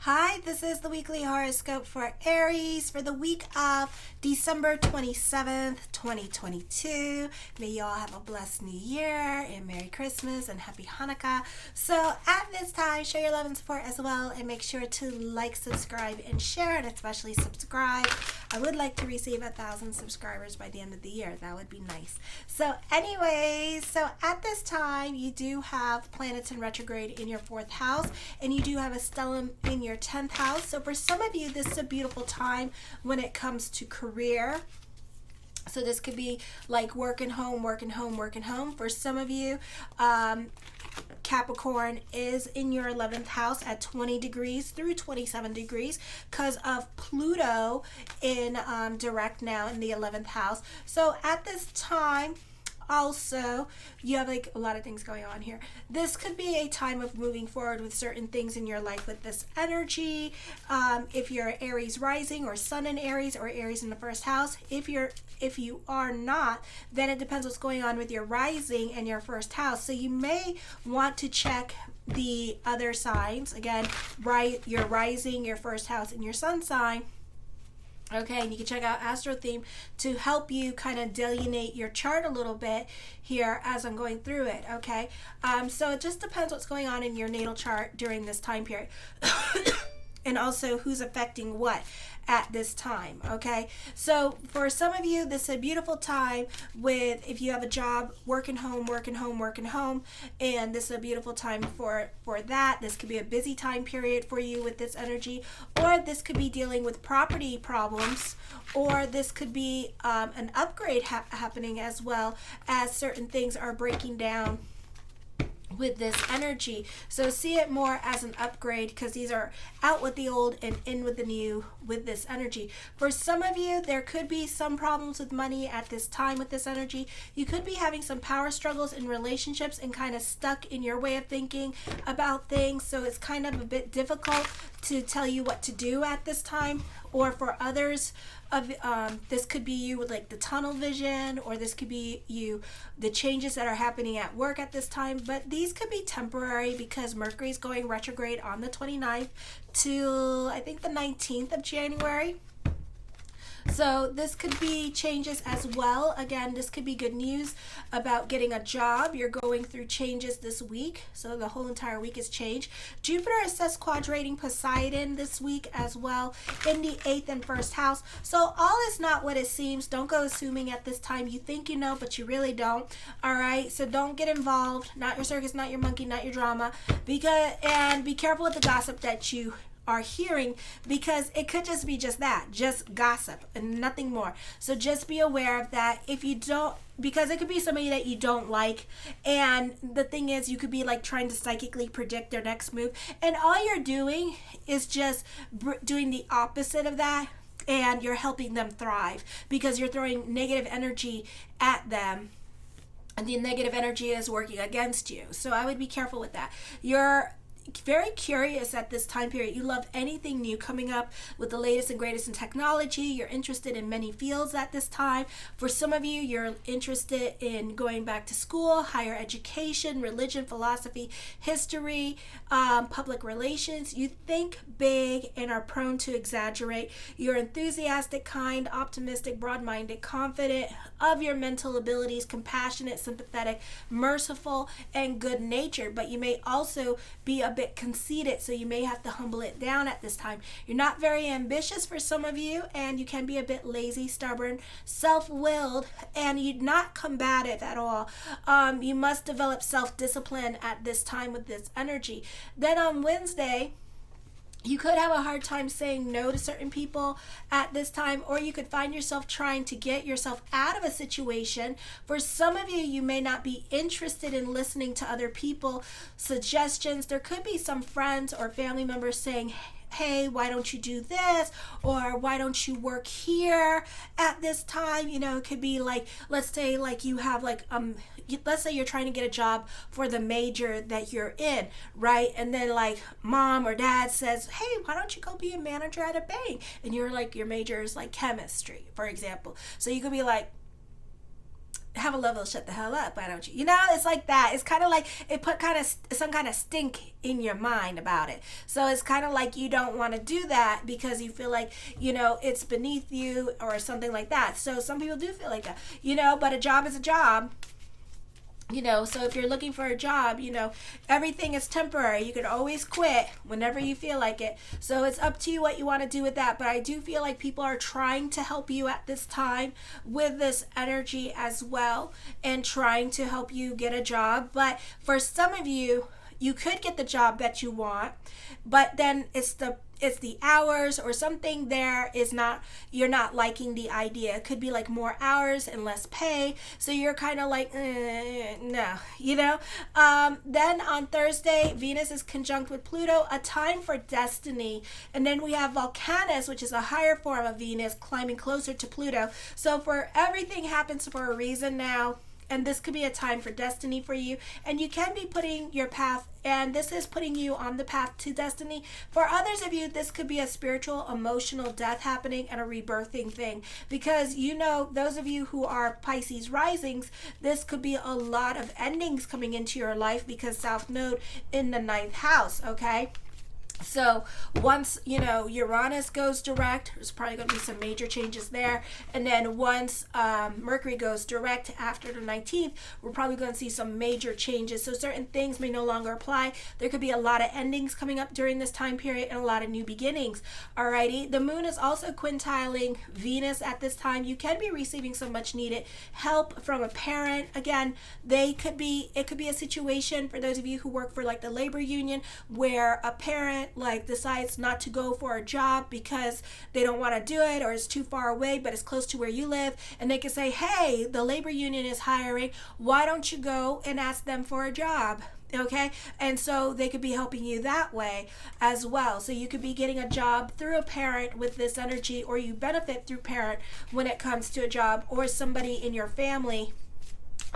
Hi, this is the weekly horoscope for Aries for the week of December 27th, 2022. May you all have a blessed new year and Merry Christmas and Happy Hanukkah. So at this time, show your love and support as well, and make sure to like, subscribe, and share, and especially subscribe. I would like to receive 1,000 subscribers by the end of the year. That would be nice. So anyways, so at this time, you do have planets in retrograde in your 4th house, and you do have a stellium in your 10th house. So for some of you, this is a beautiful time when it comes to career. So this could be like working home. For some of you, Capricorn is in your 11th house at 20 degrees through 27 degrees because of Pluto in direct now in the 11th house. So at this time, also, you have like a lot of things going on here. This could be a time of moving forward with certain things in your life with this energy. If you're Aries rising or Sun in Aries or Aries in the 1st house, if you are not, then it depends what's going on with your rising and your 1st house. So you may want to check the other signs. Again, your rising, your 1st house, and your sun sign. Okay, and you can check out Astro Theme to help you kind of delineate your chart a little bit here as I'm going through it, okay? So it just depends what's going on in your natal chart during this time period. And also who's affecting what at this time, okay? So for some of you, this is a beautiful time with, if you have a job, working home, and this is a beautiful time for that. This could be a busy time period for you with this energy, or this could be dealing with property problems, or this could be an upgrade happening as well as certain things are breaking down with this energy. So see it more as an upgrade, because these are out with the old and in with the new with this energy. For some of you, there could be some problems with money at this time with this energy. You could be having some power struggles in relationships and kind of stuck in your way of thinking about things. So it's kind of a bit difficult to tell you what to do at this time. Or for others, this could be you with like the tunnel vision, or this could be you, the changes that are happening at work at this time. But these could be temporary because Mercury is going retrograde on the 29th to I think the 19th of January. So this could be changes as well. Again, this could be good news about getting a job. You're going through changes this week. So the whole entire week is change. Jupiter is sesquadrating Poseidon this week as well in the 8th and 1st house. So all is not what it seems. Don't go assuming at this time. You think you know, but you really don't. All right. So don't get involved. Not your circus, not your monkey, not your drama. And be careful with the gossip that you are hearing, because it could just be just that, just gossip and nothing more. So just be aware of that. If you don't, because it could be somebody that you don't like, and the thing is, you could be like trying to psychically predict their next move, and all you're doing is just doing the opposite of that, and you're helping them thrive because you're throwing negative energy at them, and the negative energy is working against you. So I would be careful with that. You're very curious at this time period. You love anything new coming up with the latest and greatest in technology. You're interested in many fields at this time. For some of you, you're interested in going back to school, higher education, religion, philosophy, history, public relations. You think big and are prone to exaggerate. You're enthusiastic, kind, optimistic, broad-minded, confident of your mental abilities, compassionate, sympathetic, merciful, and good-natured. But you may also be a bit conceited, so you may have to humble it down at this time. You're not very ambitious for some of you, and you can be a bit lazy, stubborn, self-willed, and you're not combative at all. You must develop self-discipline at this time with this energy. Then on Wednesday, you could have a hard time saying no to certain people at this time, or you could find yourself trying to get yourself out of a situation. For some of you, you may not be interested in listening to other people's suggestions. There could be some friends or family members saying, hey, why don't you do this? Or why don't you work here at this time? You know, it could be like, let's say like you have like, let's say you're trying to get a job for the major that you're in, right? And then like mom or dad says, hey, why don't you go be a manager at a bank? And you're like, your major is like chemistry, for example. So you could be like, have a level, shut the hell up, why don't you? You know, it's like that. It's kind of like it put kind of some kind of stink in your mind about it. So it's kind of like you don't want to do that because you feel like, you know, it's beneath you or something like that. So some people do feel like that, you know, but a job is a job. You know, so if you're looking for a job, you know, everything is temporary. You can always quit whenever you feel like it. So it's up to you what you want to do with that. But I do feel like people are trying to help you at this time with this energy as well and trying to help you get a job. But for some of you, you could get the job that you want, but then it's the hours or something there is not, you're not liking the idea. It could be like more hours and less pay. So you're kind of like, no, you know. Then on Thursday, Venus is conjunct with Pluto, a time for destiny. And then we have Volcanus, which is a higher form of Venus climbing closer to Pluto. So for everything happens for a reason now. And this could be a time for destiny for you. And you can be putting your path, and this is putting you on the path to destiny. For others of you, this could be a spiritual, emotional death happening and a rebirthing thing. Because, you know, those of you who are Pisces risings, this could be a lot of endings coming into your life because South Node in the 9th house, okay? So once, you know, Uranus goes direct, there's probably going to be some major changes there. And then once Mercury goes direct after the 19th, we're probably going to see some major changes. So certain things may no longer apply. There could be a lot of endings coming up during this time period and a lot of new beginnings. Alrighty. The moon is also quintiling Venus at this time. You can be receiving some much needed help from a parent. Again, it could be a situation for those of you who work for like the labor union where a parent like decides not to go for a job because they don't want to do it or it's too far away but it's close to where you live, and they can say, hey, the labor union is hiring, why don't you go and ask them for a job? Okay, and so they could be helping you that way as well. So you could be getting a job through a parent with this energy, or you benefit through parent when it comes to a job, or somebody in your family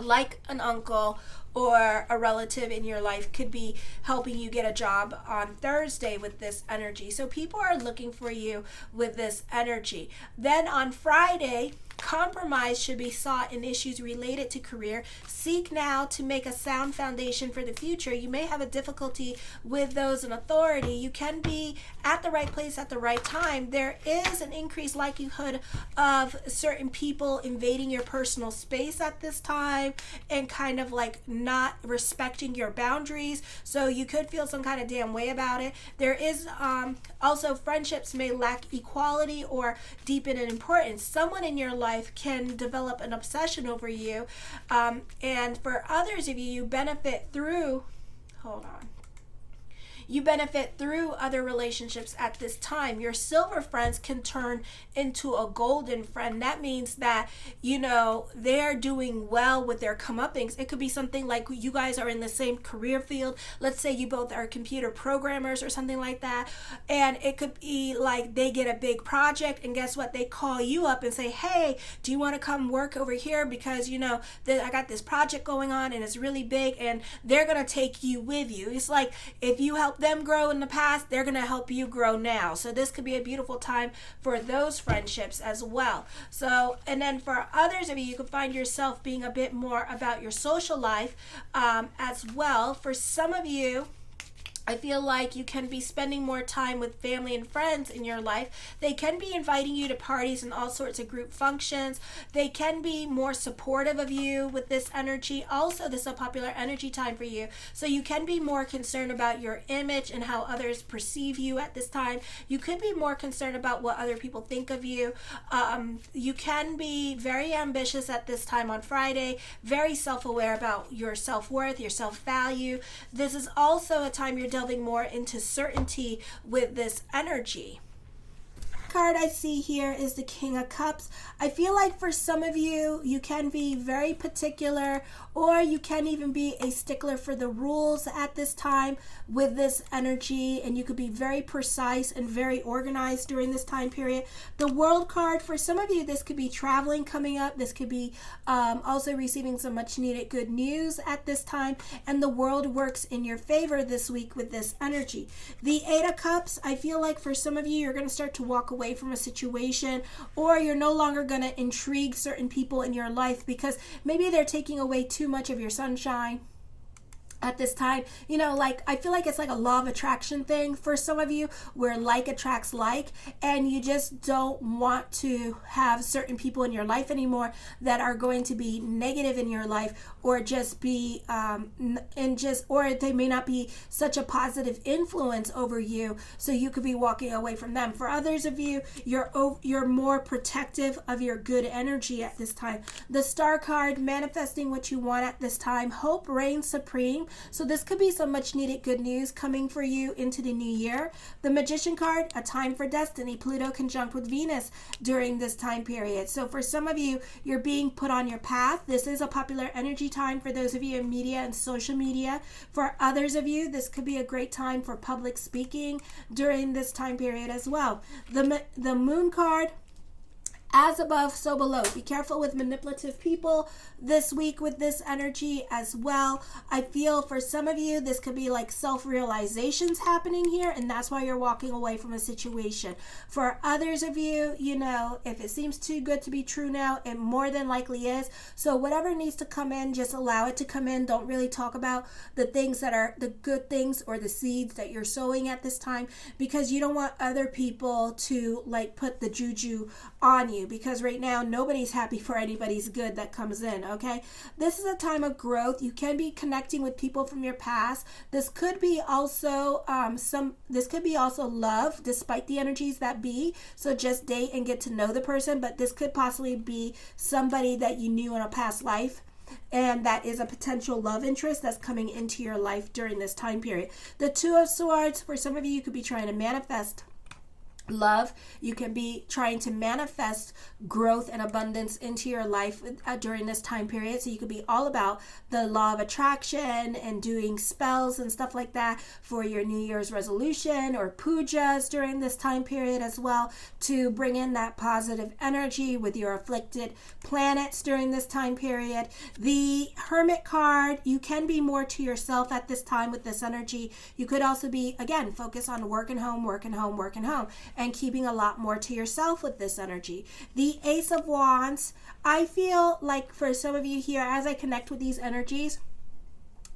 like an uncle or a relative in your life could be helping you get a job on Thursday with this energy. So people are looking for you with this energy. Then on Friday, compromise should be sought in issues related to career. Seek now to make a sound foundation for the future. You may have a difficulty with those in authority. You can be at the right place at the right time. There is an increased likelihood of certain people invading your personal space at this time and kind of like not respecting your boundaries. So you could feel some kind of damn way about it. There is also friendships may lack equality or deepen in importance. Someone in your life can develop an obsession over you, and for others of you, you benefit through other relationships at this time. Your silver friends can turn into a golden friend. That means that, you know, they're doing well with their comeuppings. It could be something like you guys are in the same career field. Let's say you both are computer programmers or something like that. And it could be like they get a big project, and guess what? They call you up and say, hey, do you want to come work over here? Because, you know, I got this project going on and it's really big, and they're going to take you with you. It's like if you help them grow in the past, they're going to help you grow now. So this could be a beautiful time for those friendships as well. So, and then for others of you, you could find yourself being a bit more about your social life as well. For some of you, I feel like you can be spending more time with family and friends in your life. They can be inviting you to parties and all sorts of group functions. They can be more supportive of you with this energy. Also, this is a popular energy time for you. So you can be more concerned about your image and how others perceive you at this time. You could be more concerned about what other people think of you. You can be very ambitious at this time on Friday, very self-aware about your self-worth, your self-value. This is also a time you're delving more into certainty with this energy. Card I see here is the King of Cups. I feel like for some of you, you can be very particular, or you can even be a stickler for the rules at this time with this energy, and you could be very precise and very organized during this time period. The World card, for some of you, this could be traveling coming up. This could be also receiving some much needed good news at this time, and the world works in your favor this week with this energy. The Eight of Cups, I feel like for some of you, you're going to start to walk away away from a situation, or you're no longer going to intrigue certain people in your life because maybe they're taking away too much of your sunshine at this time. You know, like, I feel like it's like a law of attraction thing for some of you, where like attracts like, and you just don't want to have certain people in your life anymore that are going to be negative in your life, or just be or they may not be such a positive influence over you, so you could be walking away from them. For others of you, you're more protective of your good energy at this time. The Star card, manifesting what you want at this time. Hope reigns supreme. So this could be some much needed good news coming for you into the new year. The Magician card, a time for destiny. Pluto conjunct with Venus during this time period. So for some of you, you're being put on your path. This is a popular energy time for those of you in media and social media. For others of you, this could be a great time for public speaking during this time period as well. The Moon card, as above, so below. Be careful with manipulative people this week with this energy as well. I feel for some of you, this could be like self-realizations happening here, and that's why you're walking away from a situation. For others of you, you know, if it seems too good to be true now, it more than likely is. So whatever needs to come in, just allow it to come in. Don't really talk about the things that are the good things or the seeds that you're sowing at this time, because you don't want other people to like put the juju on you, because right now nobody's happy for anybody's good that comes in. Okay, this is a time of growth. You can be connecting with people from your past. This could be also love, despite the energies that be. So just date and get to know the person, but this could possibly be somebody that you knew in a past life, and that is a potential love interest that's coming into your life during this time period. The Two of Swords, for some of you, you could be trying to manifest love. You can be trying to manifest growth and abundance into your life during this time period. So you could be all about the law of attraction and doing spells and stuff like that for your New Year's resolution or pujas during this time period as well, to bring in that positive energy with your afflicted planets during this time period. The Hermit card, you can be more to yourself at this time with this energy. You could also be, again, focus on work and home, and keeping a lot more to yourself with this energy. The Ace of Wands, I feel like for some of you here, as I connect with these energies,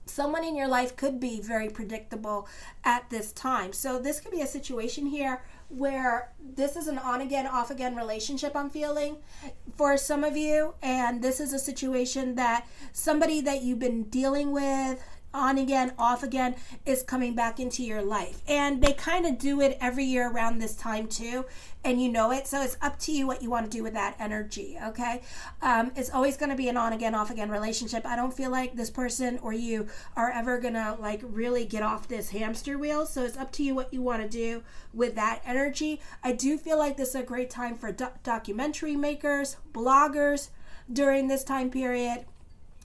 someone in your life could be very predictable at this time. So this could be a situation here where this is an on again, off again relationship I'm feeling for some of you. And this is a situation that somebody that you've been dealing with on again, off again, is coming back into your life. And they kind of do it every year around this time too, and you know it. So it's up to you what you want to do with that energy, okay? It's always going to be an on again, off again relationship. I don't feel like this person or you are ever going to like really get off this hamster wheel. So it's up to you what you want to do with that energy. I do feel like this is a great time for documentary makers, bloggers during this time period.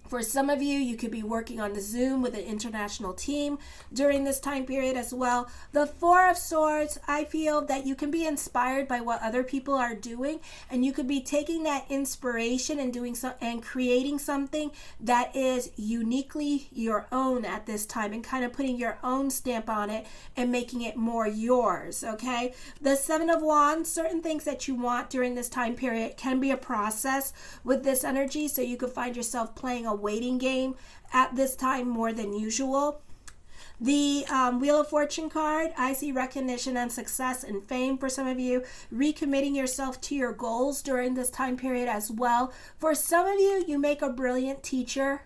For some of you, you could be working on the Zoom with an international team during this time period as well. The Four of Swords, I feel that you can be inspired by what other people are doing, and you could be taking that inspiration and doing and creating something that is uniquely your own at this time, and kind of putting your own stamp on it and making it more yours, okay? The Seven of Wands, certain things that you want during this time period can be a process with this energy, so you could find yourself playing a waiting game at this time more than usual. The Wheel of Fortune card, I see recognition and success and fame for some of you, recommitting yourself to your goals during this time period as well. For some of you, you make a brilliant teacher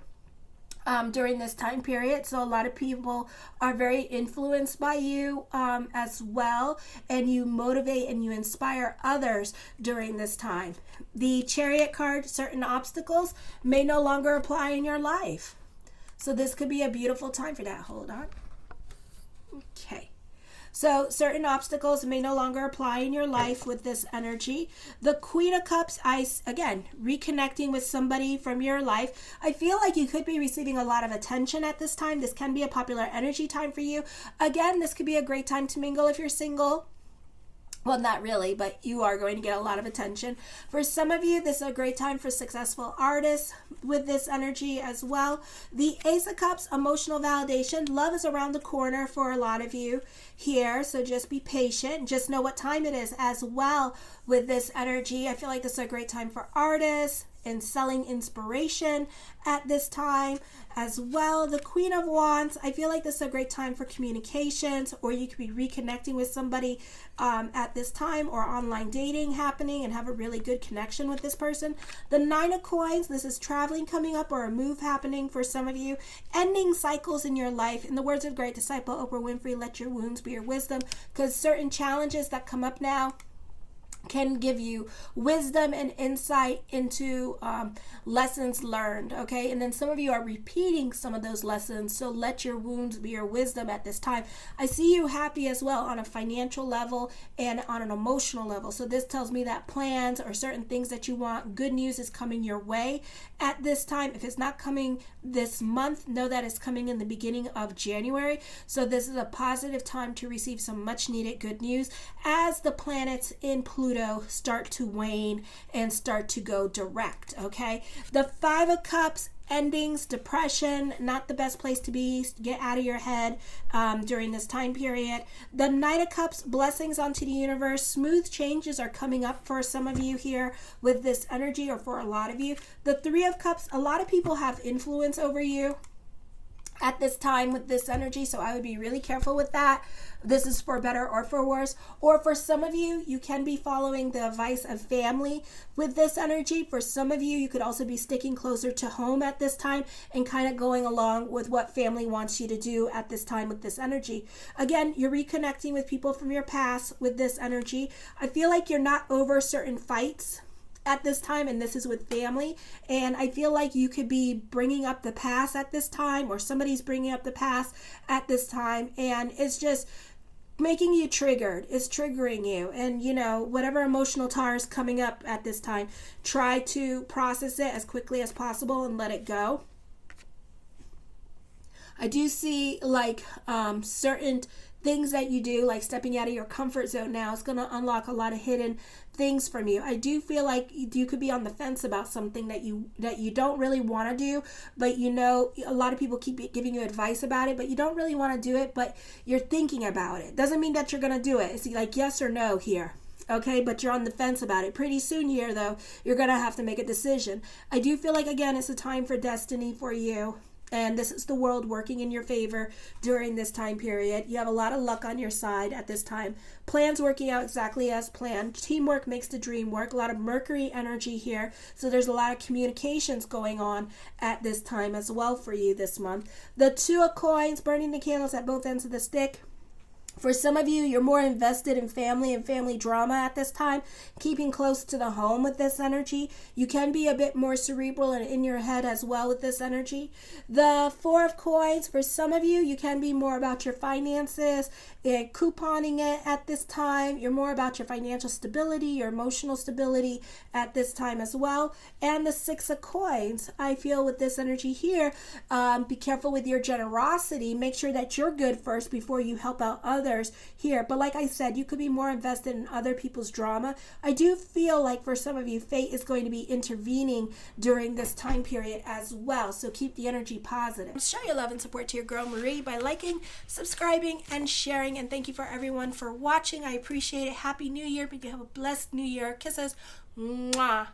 during this time period, so a lot of people are very influenced by you as well, and you motivate and you inspire others during this time. The Chariot card, certain obstacles may no longer apply in your life, so this could be a beautiful time for that. Hold on. Okay. So certain obstacles may no longer apply in your life with this energy. The Queen of Cups, again, reconnecting with somebody from your life. I feel like you could be receiving a lot of attention at this time. This can be a popular energy time for you. Again, this could be a great time to mingle if you're single. Well, not really, but you are going to get a lot of attention. For some of you, this is a great time for successful artists with this energy as well. The Ace of Cups, emotional validation. Love is around the corner for a lot of you here, so just be patient. Just know what time it is as well with this energy. I feel like this is a great time for artists and selling inspiration at this time as well. The Queen of Wands, I feel like this is a great time for communications, or you could be reconnecting with somebody at this time, or online dating happening and have a really good connection with this person. The Nine of Coins, this is traveling coming up or a move happening for some of you. Ending cycles in your life. In the words of great disciple Oprah Winfrey, let your wounds be your wisdom, because certain challenges that come up now can give you wisdom and insight into lessons learned, okay? And then some of you are repeating some of those lessons, so let your wounds be your wisdom at this time. I see you happy as well on a financial level and on an emotional level. So this tells me that plans or certain things that you want, good news is coming your way at this time. If it's not coming this month, know that it's coming in the beginning of January. So this is a positive time to receive some much needed good news as the planets in Pluto start to wane and start to go direct, okay? The Five of Cups, endings, depression, not the best place to be. Get out of your head during this time period. The Knight of Cups, blessings onto the universe. Smooth changes are coming up for some of you here with this energy, or for a lot of you. The Three of Cups, a lot of people have influence over you at this time with this energy, so I would be really careful with that. This is for better or for worse. Or for some of you, you can be following the advice of family with this energy. For some of you, you could also be sticking closer to home at this time and kind of going along with what family wants you to do at this time with this energy. Again, you're reconnecting with people from your past with this energy. I feel like you're not over certain fights at this time, and this is with family, and I feel like you could be bringing up the past at this time, or somebody's bringing up the past at this time, and it's just making you triggered. It's triggering you, and you know, whatever emotional tar is coming up at this time, try to process it as quickly as possible and let it go. I do see like certain things that you do, like stepping out of your comfort zone now, is going to unlock a lot of hidden things from you. I do feel like you could be on the fence about something that you don't really want to do, but you know, a lot of people keep giving you advice about it, but you don't really want to do it, but you're thinking about it. Doesn't mean that you're going to do it. It's like yes or no here. Okay, but you're on the fence about it. Pretty soon here, though, you're going to have to make a decision. I do feel like, again, it's a time for destiny for you. And this is the world working in your favor during this time period. You have a lot of luck on your side at this time. Plans working out exactly as planned. Teamwork makes the dream work. A lot of Mercury energy here. So there's a lot of communications going on at this time as well for you this month. The Two of Coins, burning the candles at both ends of the stick. For some of you, you're more invested in family and family drama at this time, keeping close to the home with this energy. You can be a bit more cerebral and in your head as well with this energy. The Four of Coins, for some of you, you can be more about your finances and couponing it at this time. You're more about your financial stability, your emotional stability at this time as well. And the Six of Coins, I feel with this energy here, be careful with your generosity. Make sure that you're good first before you help out others here. But like I said, you could be more invested in other people's drama. I do feel like for some of you, fate is going to be intervening during this time period as well. So keep the energy positive. Show your love and support to your girl Marie by liking, subscribing, and sharing. And thank you for everyone for watching. I appreciate it. Happy New Year. Maybe have a blessed New Year. Kisses. Mwah.